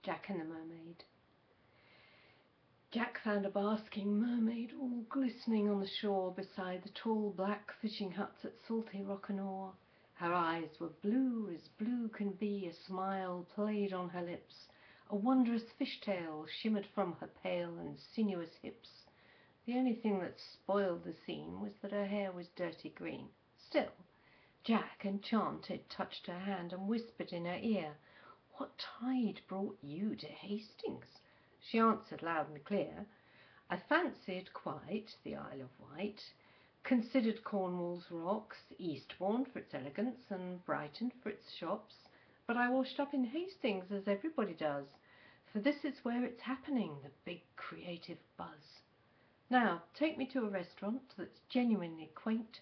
Jack and the Mermaid. Jack found a basking mermaid all glistening on the shore beside the tall black fishing huts at salty rock and oar. Her eyes were as blue can be, a smile played on her lips, a wondrous fishtail shimmered from her pale and sinuous hips. The only thing that spoiled the scene was that her hair was dirty green. Still, Jack, enchanted, touched her hand and whispered in her ear, "What tide brought you to Hastings?" She answered loud and clear, "I fancied quite the Isle of Wight, considered Cornwall's rocks, Eastbourne for its elegance, and Brighton for its shops, but I washed up in Hastings as everybody does, for this is where it's happening, the big creative buzz. Now take me to a restaurant that's genuinely quaint.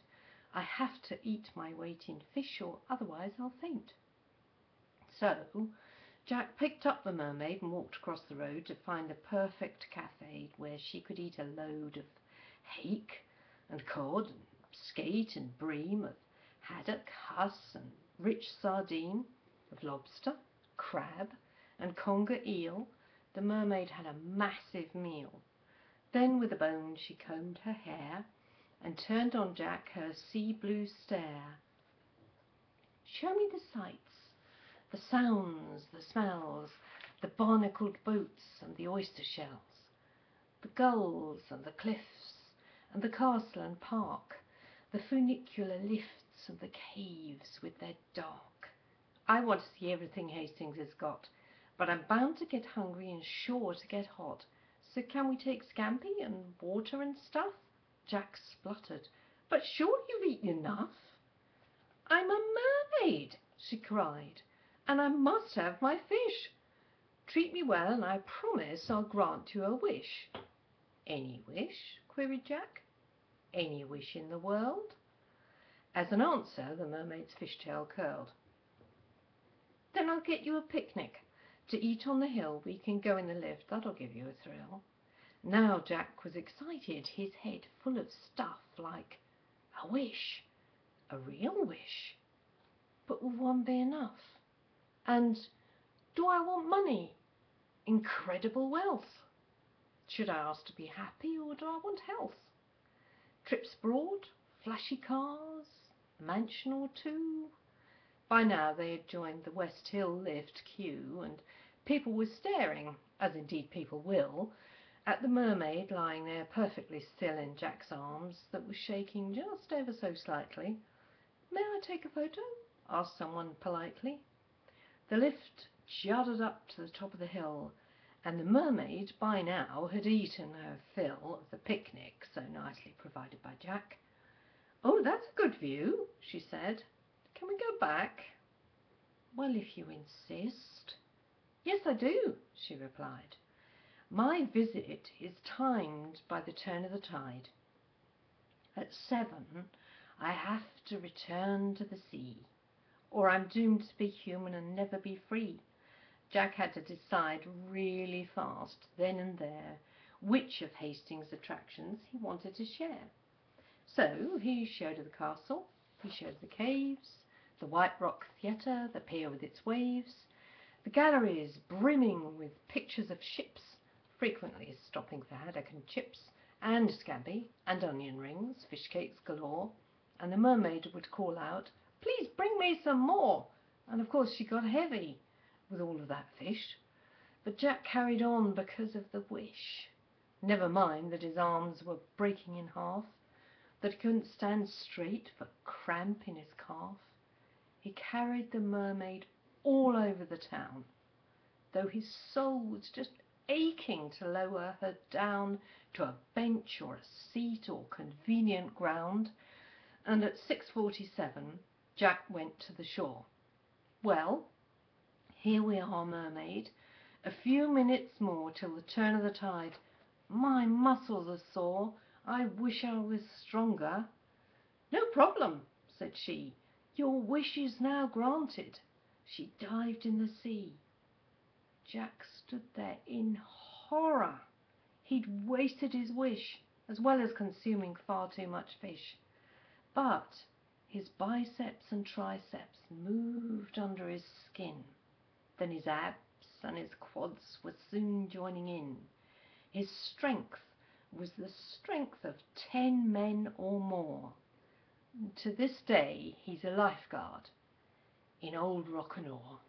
I have to eat my weight in fish, or otherwise I'll faint." So Jack picked up the Mermaid and walked across the road to find the perfect cafe where she could eat a load of hake and cod and skate and bream, of haddock, huss and rich sardine, of lobster, crab and conger eel. The Mermaid had a massive meal. Then with a bone she combed her hair and turned on Jack her sea blue stare. "Show me the sights, the sounds, the smells, the barnacled boats and the oyster shells, the gulls and the cliffs and the castle and park, the funicular lifts and the caves with their dark. I want to see everything Hastings has got, but I'm bound to get hungry and sure to get hot. So can we take scampi and water and stuff?" Jack spluttered, "But surely you've eaten enough." "I'm a mermaid," she cried, "and I must have my fish. Treat me well, and I promise I'll grant you a wish." "Any wish?" queried Jack. "Any wish in the world?" As an answer, the Mermaid's fishtail curled. "Then I'll get you a picnic to eat on the hill. We can go in the lift. That'll give you a thrill." Now Jack was excited, his head full of stuff like a wish, a real wish. But will one be enough? And do I want money? Incredible wealth? Should I ask to be happy, or do I want health? Trips abroad? Flashy cars? A mansion or two? By now they had joined the West Hill lift queue, and people were staring, as indeed people will, at the Mermaid lying there perfectly still in Jack's arms that was shaking just ever so slightly. "May I take a photo?" asked someone politely. The lift juddered up to the top of the hill, and the Mermaid by now had eaten her fill of the picnic so nicely provided by Jack. "Oh, that's a good view," she said. "Can we go back?" "Well, if you insist." "Yes, I do," she replied. "My visit is timed by the turn of the tide. At 7 I have to return to the sea, or I'm doomed to be human and never be free." Jack had to decide really fast, then and there, which of Hastings' attractions he wanted to share. So he showed her the castle, he showed her the caves, the White Rock Theatre, the pier with its waves, the galleries brimming with pictures of ships, frequently stopping for haddock and chips, and scampi, and onion rings, fish cakes galore, and the Mermaid would call out, "Please bring me some more," and of course she got heavy with all of that fish. But Jack carried on because of the wish. Never mind that his arms were breaking in half, that he couldn't stand straight for cramp in his calf. He carried the Mermaid all over the town, though his soul was just aching to lower her down to a bench or a seat or convenient ground. And at 6:47 Jack went to the shore. "Well, here we are, Mermaid. A few minutes more till the turn of the tide. My muscles are sore. I wish I was stronger." "No problem," said she. "Your wish is now granted." She dived in the sea. Jack stood there in horror. He'd wasted his wish, as well as consuming far too much fish. But his biceps and triceps moved under his skin, then his abs and his quads were soon joining in. His strength was the strength of 10 men or more. To this day he's a lifeguard in old Rock'n'Aw.